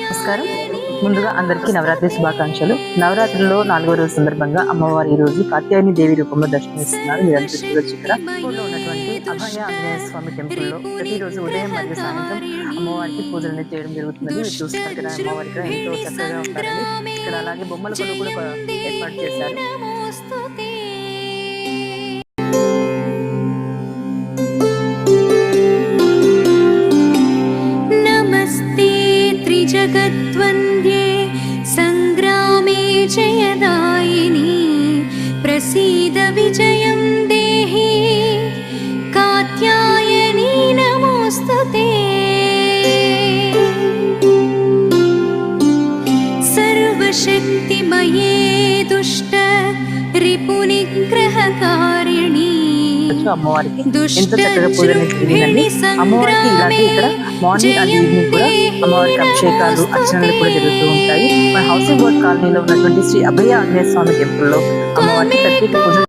నమస్కారం. ముందుగా అందరికీ నవరాత్రి శుభాకాంక్షలు. నవరాత్రుల్లో 4వ రోజు సందర్భంగా అమ్మవారి ఈ రోజు కాత్యాయని దేవి రూపంలో దర్శనమిస్తున్నారు. మీరందరూ చూడొచ్చు. ఇక్కడ ఉన్నటువంటి అభయ ఆంజనేయ స్వామి టెంపుల్లో ప్రతిరోజు ఉదయం మరియు సాయంత్రం అమ్మవారికి పూజలు చేయడం జరుగుతున్నది. మీరు చూస్తున్నారు కదా, అమ్మవారికి ఎంతో చక్కగా ఉంటారండి. ఇక్కడ అలాగే బొమ్మల కొలు కూడా ఏర్పాటు చేశారు. जगद्वन्द्ये संग्रामे जयदायिनी प्रसीद विजयं देहि कात्यायनी नमोस्तुते। सर्वशक्तिमये दुष्ट रिपुनिग्रहकारिणी అమ్మవారికి ఎంతో చక్కగా పూజలు జరిగిందండి. అమ్మవారికి ఇలాగే ఇక్కడ మార్నింగ్ అండ్ ఈవినింగ్ కూడా అమ్మవారికి అభిషేకాలు అర్చనలు కూడా జరుగుతూ ఉంటాయి. మన హౌసింగ్ బోర్డ్ కాలనీలో ఉన్నటువంటి శ్రీ అభయ ఆంజనేయ స్వామి టెంపుల్లో అమ్మవారికి ప్రత్యేక పూజలు